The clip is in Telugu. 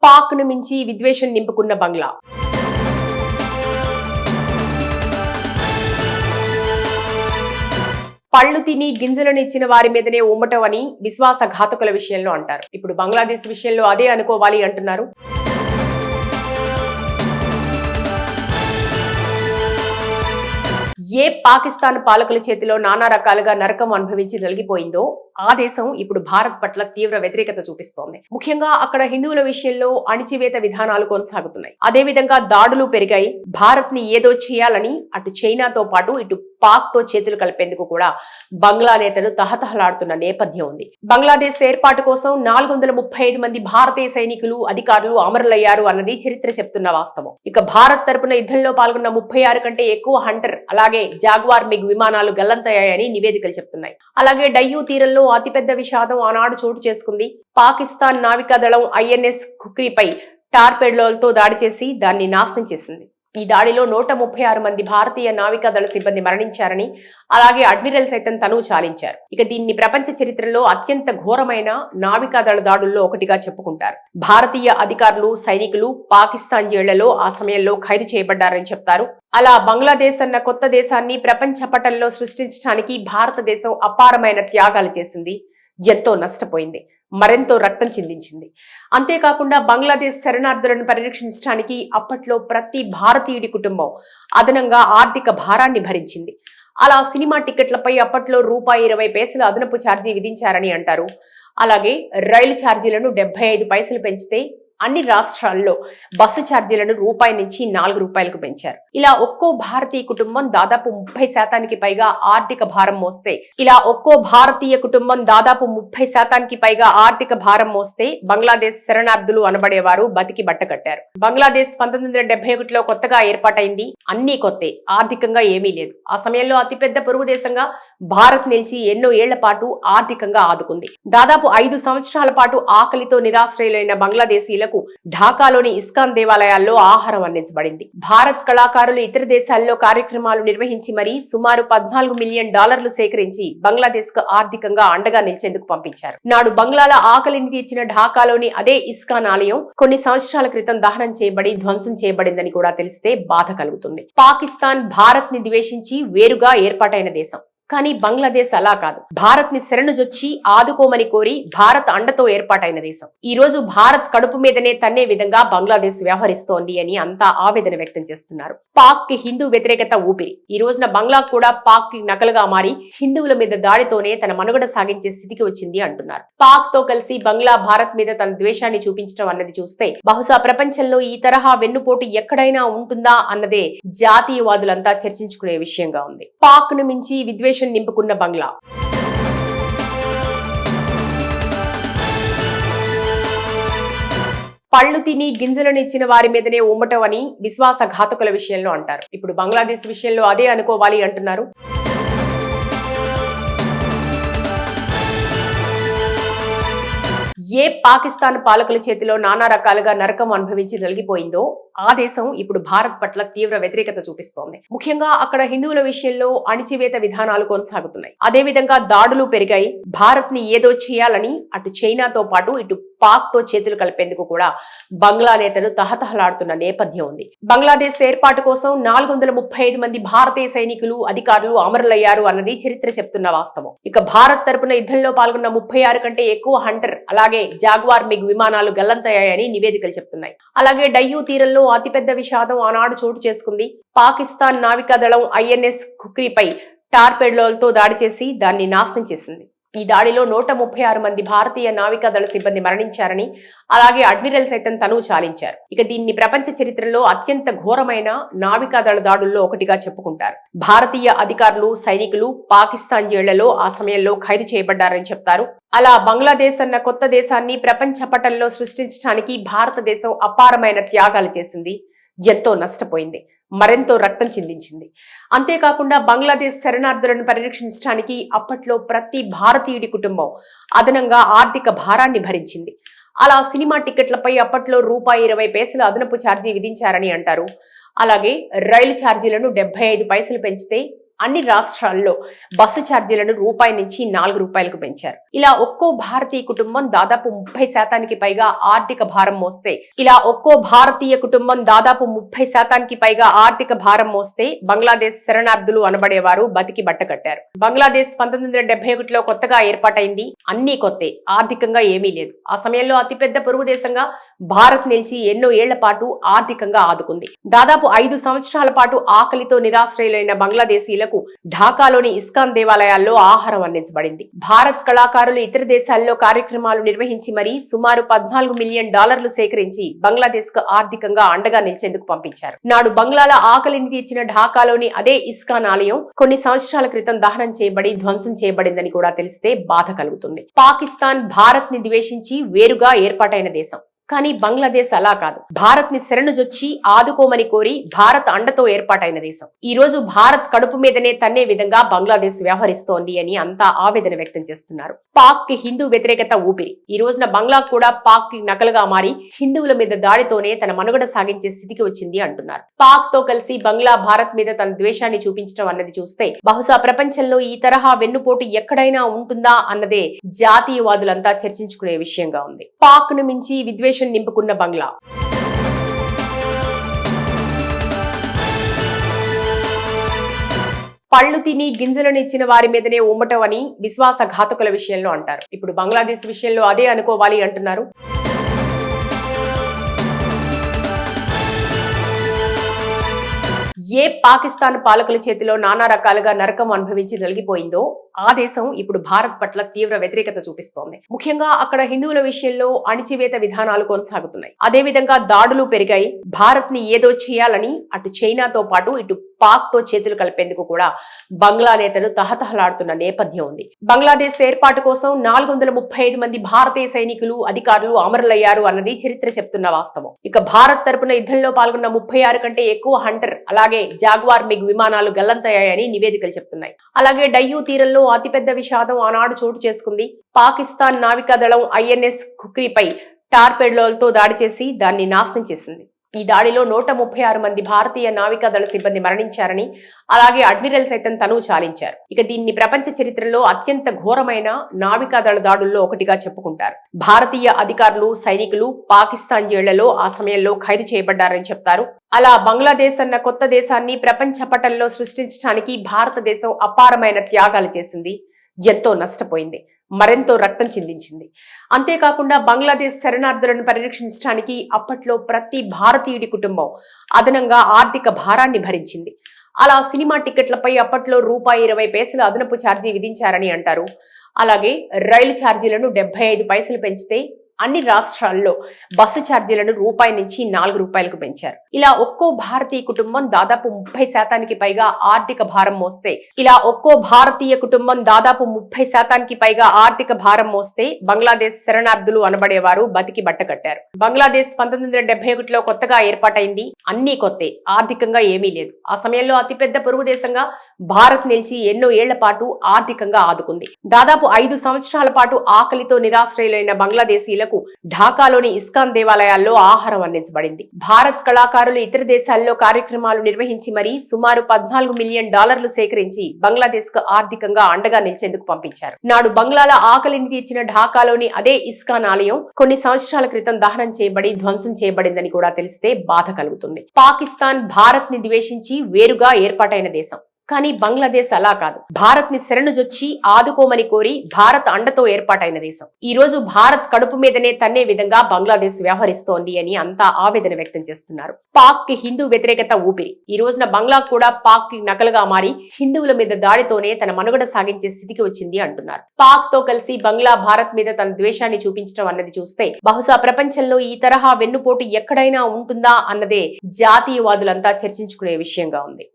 పాక్ ను మించి విద్వేషం నింపుకున్న బంగ్లా. పళ్ళు తిని గింజలను ఇచ్చిన వారి మీదనే ఉమ్మటం అని విశ్వాసఘాతకుల విషయంలో అంటారు. ఇప్పుడు బంగ్లాదేశ్ విషయంలో అదే అనుకోవాలి అంటున్నారు. ఏ పాకిస్తాన్ పాలకుల చేతిలో నానా రకాలుగా నరకం అనుభవించి నలిగిపోయిందో ఆ దేశం ఇప్పుడు భారత్ పట్ల తీవ్ర వ్యతిరేకత చూపిస్తోంది. ముఖ్యంగా అక్కడ హిందువుల విషయంలో అణిచివేత విధానాలు కొనసాగుతున్నాయి. అదేవిధంగా దాడులు పెరిగాయి. భారత్ ని ఏదో చేయాలని అటు చైనాతో పాటు ఇటు పాక్ తో చేతులు కలిపేందుకు కూడా బంగ్లా నేతలు తహతహలాడుతున్న నేపథ్యం ఉంది. బంగ్లాదేశ్ ఏర్పాటు కోసం 435 మంది భారతీయ సైనికులు అధికారులు అమరులయ్యారు అన్నది చరిత్ర చెప్తున్న వాస్తవం. ఇక భారత్ తరపున యుద్ధంలో పాల్గొన్న 36 కంటే ఎక్కువ హంటర్ అలాగే జాగ్వార్ మిగ్ విమానాలు గల్లంతయ్యాయని నివేదికలు చెప్తున్నాయి. అలాగే డయ్యూ తీరంలో అతిపెద్ద విషాదం ఆనాడు చోటు చేసుకుంది. పాకిస్తాన్ నావికాదళం INS ఖుక్రీపై టార్పెడోలతో దాడి చేసి దాన్ని నాశనం చేసింది. ఈ దాడిలో 136 మంది భారతీయ నావికాదళ సిబ్బంది మరణించారని అలాగే అడ్మిరల్ సైతం తనువు చాలించారు. ఇక దీన్ని ప్రపంచ చరిత్రలో అత్యంత ఘోరమైన నావికాదళ దాడుల్లో ఒకటిగా చెప్పుకుంటారు. భారతీయ అధికారులు సైనికులు పాకిస్తాన్ జైళ్లలో ఆ సమయంలో ఖైదు చేయబడ్డారని చెప్తారు. అలా బంగ్లాదేశ్ అన్న కొత్త దేశాన్ని ప్రపంచ పటంలో సృష్టించడానికి భారతదేశం అపారమైన త్యాగాలు చేసింది. ఎంతో నష్టపోయింది. మరెంతో రక్తం చిందించింది. అంతేకాకుండా బంగ్లాదేశ్ శరణార్థులను పరిరక్షించడానికి అప్పట్లో ప్రతి భారతీయుడి కుటుంబం అదనంగా ఆర్థిక భారాన్ని భరించింది. అలా సినిమా టికెట్లపై అప్పట్లో ₹20 అదనపు ఛార్జీ విధించారని అంటారు. అలాగే రైలు ఛార్జీలను 75 పైసలు పెంచితే అన్ని రాష్ట్రాల్లో బస్సు ఛార్జీలను ₹1 నుంచి ₹4 పెంచారు. ఇలా ఒక్కో భారతీయ కుటుంబం దాదాపు 30% పైగా ఆర్థిక భారం మోస్తే బంగ్లాదేశ్ శరణార్థులు అనబడేవారు బతికి బట్టకట్టారు. బంగ్లాదేశ్ 1971లో కొత్తగా ఏర్పాటైంది. అన్నీ కొత్తే, ఆర్థికంగా ఏమీ లేదు. ఆ సమయంలో అతిపెద్ద పొరుగు దేశంగా భారత్ నిలిచి ఎన్నో ఏళ్ల పాటు ఆర్థికంగా ఆదుకుంది. దాదాపు 5 సంవత్సరాల పాటు ఆకలితో నిరాశ్రయులైన బంగ్లాదేశీలకు ఢాకాలోని ఇస్కాన్ దేవాలయాల్లో ఆహారం అందించబడింది. భారత్ కళాకారులు ఇతర దేశాల్లో కార్యక్రమాలు నిర్వహించి మరీ సుమారు $14 మిలియన్ సేకరించి బంగ్లాదేశ్ కు ఆర్థికంగా అండగా నిలిచేందుకు పంపించారు. నాడు బంగ్లాల ఆకలిని తీర్చిన ఢాకాలోని అదే ఇస్కాన్ ఆలయం కొన్ని సంవత్సరాల క్రితం దహనం చేయబడి ధ్వంసం చేయబడిందని కూడా తెలిస్తే బాధ కలుగుతుంది. పాకిస్తాన్ భారత్ ని ద్వేషించి వేరుగా ఏర్పాటైన దేశం. కానీ బంగ్లాదేశ్ అలా కాదు. భారత్ ని శరణుజొచ్చి ఆదుకోమని కోరి భారత్ అండతో ఏర్పాటైన దేశం. ఈ రోజు భారత్ కడుపు మీదనే తన్నే విధంగా బంగ్లాదేశ్ వ్యవహరిస్తోంది అని అంతా ఆవేదన వ్యక్తం చేస్తున్నారు. పాక్ కి హిందూ వ్యతిరేకత ఊపిరి. ఈ రోజున బంగ్లా కూడా పాక్ కి నకలుగా మారి హిందువుల మీద దాడితోనే తన మనుగడ సాగించే స్థితికి వచ్చింది అంటున్నారు. పాక్ తో కలిసి బంగ్లా భారత్ మీద తన ద్వేషాన్ని చూపించడం అన్నది చూస్తే బహుశా ప్రపంచంలో ఈ తరహా వెన్నుపోటు ఎక్కడైనా ఉంటుందా అన్నదే జాతీయవాదులంతా చర్చించుకునే విషయంగా ఉంది. పాక్ ను మించి విద్వేషం నింపుకున్న బంగ్లా. పళ్ళు తిని గింజలను ఇచ్చిన వారి మీదనే ఉమ్మటం అని విశ్వాసఘాతకుల విషయంలో అంటారు. ఇప్పుడు బంగ్లాదేశ్ విషయంలో అదే అనుకోవాలి అంటున్నారు. ఏ పాకిస్తాన్ పాలకుల చేతిలో నానా రకాలుగా నరకం అనుభవించి నలిగిపోయిందో ఆ దేశం ఇప్పుడు భారత్ పట్ల తీవ్ర వ్యతిరేకత చూపిస్తోంది. ముఖ్యంగా అక్కడ హిందువుల విషయంలో అణిచివేత విధానాలు కొనసాగుతున్నాయి. అదేవిధంగా దాడులు పెరిగాయి. భారత్ ని ఏదో చేయాలని అటు చైనాతో పాటు ఇటు పాక్ తో చేతులు కలిపేందుకు కూడా బంగ్లా నేతలు తహతహలాడుతున్న నేపథ్యం ఉంది. బంగ్లాదేశ్ ఏర్పాటు కోసం 435 మంది భారతీయ సైనికులు అధికారులు అమరులయ్యారు అన్నది చరిత్ర చెప్తున్న వాస్తవం. ఇక భారత్ తరపున యుద్ధంలో పాల్గొన్న 36 కంటే ఎక్కువ హంటర్ అలాగే జాగ్వార్ మిగ్ విమానాలు గల్లంతయ్యాయని నివేదికలు చెప్తున్నాయి. అలాగే డయ్యూ తీరంలో అతిపెద్ద విషాదం ఆనాడు చోటు చేసుకుంది. పాకిస్తాన్ నావికాదళం INS ఖుక్రీపై టార్పెడోలతో దాడి చేసి దాన్ని నాశనం చేసింది. ఈ దాడిలో 136 మంది భారతీయ నావికాదళ సిబ్బంది మరణించారని అలాగే అడ్మిరల్ సైతం తనువు చాలించారు. ఇక దీన్ని ప్రపంచ చరిత్రలో అత్యంత ఘోరమైన నావికాదళ దాడుల్లో ఒకటిగా చెప్పుకుంటారు. భారతీయ అధికారులు సైనికులు పాకిస్తాన్ జైళ్లలో ఆ సమయంలో ఖైదు చేయబడ్డారని చెప్తారు. అలా బంగ్లాదేశ్ అన్న కొత్త దేశాన్ని ప్రపంచ పటంలో సృష్టించడానికి భారతదేశం అపారమైన త్యాగాలు చేసింది. ఎంతో నష్టపోయింది. మరెంతో రక్తం చిందించింది. అంతేకాకుండా బంగ్లాదేశ్ శరణార్థులను పరిరక్షించడానికి అప్పట్లో ప్రతి భారతీయుడి కుటుంబం అదనంగా ఆర్థిక భారాన్ని భరించింది. అలా సినిమా టికెట్లపై అప్పట్లో ₹20 అదనపు ఛార్జీ విధించారని అంటారు. అలాగే రైలు ఛార్జీలను 75 పైసలు పెంచితే అన్ని రాష్ట్రాల్లో బస్సు ఛార్జీలను రూపాయి నుంచి 4 రూపాయలకు పెంచారు. ఇలా ఒక్కో భారతీయ కుటుంబం దాదాపు 30% పైగా ఆర్థిక భారం మోస్తే బంగ్లాదేశ్ శరణార్థులు అనబడేవారు బతికి బట్టకట్టారు. బంగ్లాదేశ్ 1971లో కొత్తగా ఏర్పాటైంది. అన్నీ కొత్తే, ఆర్థికంగా ఏమీ లేదు. ఆ సమయంలో అతిపెద్ద పొరుగు దేశంగా భారత్ నిలిచి ఎన్నో ఏళ్ల పాటు ఆర్థికంగా ఆదుకుంది. దాదాపు 5 సంవత్సరాల పాటు ఆకలితో నిరాశ్రయులైన బంగ్లాదేశీలకు ఢాకాలోని ఇస్కాన్ దేవాలయాల్లో ఆహారం అందించబడింది. భారత్ కళాకారులు ఇతర దేశాల్లో కార్యక్రమాలు నిర్వహించి మరీ సుమారు $14 మిలియన్ సేకరించి బంగ్లాదేశ్ కు ఆర్థికంగా అండగా నిలిచేందుకు పంపించారు. నాడు బంగ్లాల ఆకలిని తీర్చిన ఢాకాలోని అదే ఇస్కాన్ ఆలయం కొన్ని సంవత్సరాల క్రితం దహనం చేయబడి ధ్వంసం చేయబడిందని కూడా తెలిస్తే బాధ కలుగుతుంది. పాకిస్తాన్ భారత్ ని ద్వేషించి వేరుగా ఏర్పాటైన దేశం. కానీ బంగ్లాదేశ్ అలా కాదు. భారత్ ని శరణుజొచ్చి ఆదుకోమని కోరి భారత్ అండతో ఏర్పాటైన దేశం. ఈ రోజు భారత్ కడుపు మీదనే తన్నే విధంగా బంగ్లాదేశ్ వ్యవహరిస్తోంది అని అంతా ఆవేదన వ్యక్తం చేస్తున్నారు. పాక్ కి హిందూ వ్యతిరేకత ఊపిరి. ఈ రోజున బంగ్లా కూడా పాక్ కి నకలుగా మారి హిందువుల మీద దాడితోనే తన మనుగడ సాగించే స్థితికి వచ్చింది అంటున్నారు. పాక్ తో కలిసి బంగ్లా భారత్ మీద తన ద్వేషాన్ని చూపించడం అన్నది చూస్తే బహుశా ప్రపంచంలో ఈ తరహా వెన్నుపోటు ఎక్కడైనా ఉంటుందా అన్నదే జాతీయవాదులంతా చర్చించుకునే విషయంగా ఉంది. పాక్ ను మించి విద్వేషం నింపుకున్న బంగ్లా. పళ్ళు తిని గింజలను ఇచ్చిన వారి మీదనే ఉమ్మటం అని విశ్వాసఘాతకుల విషయంలో అంటారు. ఇప్పుడు బంగ్లాదేశ్ విషయంలో అదే అనుకోవాలి అంటున్నారు. ఏ పాకిస్తాన్ పాలకుల చేతిలో నానా రకాలుగా నరకం అనుభవించి నలిగిపోయిందో ఆ దేశం ఇప్పుడు భారత్ పట్ల తీవ్ర వ్యతిరేకత చూపిస్తోంది. ముఖ్యంగా అక్కడ హిందువుల విషయంలో అణిచివేత విధానాలు కొనసాగుతున్నాయి. అదేవిధంగా దాడులు పెరిగాయి. భారత్ ని ఏదో చేయాలని అటు చైనాతో పాటు ఇటు పాక్ తో చేతులు కలిపేందుకు కూడా బంగ్లా నేతలు తహతహలాడుతున్న నేపథ్యం ఉంది. బంగ్లాదేశ్ ఏర్పాటు కోసం 435 మంది భారతీయ సైనికులు అధికారులు అమరులయ్యారు అన్నది చరిత్ర చెప్తున్న వాస్తవం. ఇక భారత్ తరపున యుద్ధంలో పాల్గొన్న 36 కంటే ఎక్కువ హంటర్ అలాగే జాగ్వార్ మిగ్ విమానాలు గల్లంతయ్యాయని నివేదికలు చెప్తున్నాయి. అలాగే డయ్యూ తీరంలో అతిపెద్ద విషాదం ఆనాడు చోటు చేసుకుంది. పాకిస్తాన్ నావికాదళం INS ఖుక్రీపై టార్పెడోలతో దాడి చేసి దాన్ని నాశనం చేసింది. ఈ దాడిలో 136 మంది భారతీయ నావికాదళ సిబ్బంది మరణించారని అలాగే అడ్మిరల్ సైతం తనువు చాలించారు. ఇక దీన్ని ప్రపంచ చరిత్రలో అత్యంత ఘోరమైన నావికాదళ దాడుల్లో ఒకటిగా చెప్పుకుంటారు. భారతీయ అధికారులు సైనికులు పాకిస్తాన్ జైళ్లలో ఆ సమయంలో ఖైదు చేయబడ్డారని చెప్తారు. అలా బంగ్లాదేశ్ అన్న కొత్త దేశాన్ని ప్రపంచ పటంలో సృష్టించడానికి భారతదేశం అపారమైన త్యాగాలు చేసింది. ఎంతో నష్టపోయింది. మరెంతో రక్తం చిందించింది. అంతేకాకుండా బంగ్లాదేశ్ శరణార్థులను పరిరక్షించడానికి అప్పట్లో ప్రతి భారతీయుడి కుటుంబం అదనంగా ఆర్థిక భారాన్ని భరించింది. అలా సినిమా టికెట్లపై అప్పట్లో ₹20 అదనపు ఛార్జీ విధించారని అంటారు. అలాగే రైలు ఛార్జీలను 75 పెంచితే అన్ని రాష్ట్రాల్లో బస్సు ఛార్జీలను రూపాయి నుంచి 4 రూపాయలకు పెంచారు. ఇలా ఒక్కో భారతీయ కుటుంబం దాదాపు 30% పైగా ఆర్థిక భారం మోస్తే బంగ్లాదేశ్ శరణార్థులు అనబడేవారు బతికి బట్టకట్టారు. బంగ్లాదేశ్ 1971లో కొత్తగా ఏర్పాటైంది. అన్నీ కొత్తే, ఆర్థికంగా ఏమీ లేదు. ఆ సమయంలో అతిపెద్ద పొరుగు దేశంగా భారత్ నిలిచి ఎన్నో ఏళ్ల పాటు ఆర్థికంగా ఆదుకుంది. దాదాపు 5 సంవత్సరాల పాటు ఆకలితో నిరాశ్రయులైన బంగ్లాదేశీలకు ఢాకాలోని ఇస్కాన్ దేవాలయాల్లో ఆహారం అందించబడింది. భారత్ కళాకారులు ఇతర దేశాల్లో కార్యక్రమాలు నిర్వహించి మరీ సుమారు $14 మిలియన్ సేకరించి బంగ్లాదేశ్ కు ఆర్థికంగా అండగా నిలిచేందుకు పంపించారు. నాడు బంగ్లాల ఆకలిని తీర్చిన ఢాకాలోని అదే ఇస్కాన్ ఆలయం కొన్ని సంవత్సరాల క్రితం దహనం చేయబడి ధ్వంసం చేయబడిందని కూడా తెలిస్తే బాధ కలుగుతుంది. పాకిస్తాన్ భారత్ ని ద్వేషించి వేరుగా ఏర్పాటైన దేశం. కానీ బంగ్లాదేశ్ అలా కాదు. భారత్ ని శరణుజొచ్చి ఆదుకోమని కోరి భారత్ అండతో ఏర్పాటైన దేశం. ఈ రోజు భారత్ కడుపు మీదనే తన్నే విధంగా బంగ్లాదేశ్ వ్యవహరిస్తోంది అని అంతా ఆవేదన వ్యక్తం చేస్తున్నారు. పాక్ కి హిందూ వ్యతిరేకత ఊపిరి. ఈ రోజున బంగ్లా కూడా పాక్ కి నకలుగా మారి హిందువుల మీద దాడితోనే తన మనుగడ సాగించే స్థితికి వచ్చింది అంటున్నారు. పాక్ తో కలిసి బంగ్లా భారత్ మీద తన ద్వేషాన్ని చూపించడం అన్నది చూస్తే బహుశా ప్రపంచంలో ఈ తరహా వెన్నుపోటు ఎక్కడైనా ఉంటుందా అన్నదే జాతీయవాదులంతా చర్చించుకునే విషయంగా ఉంది.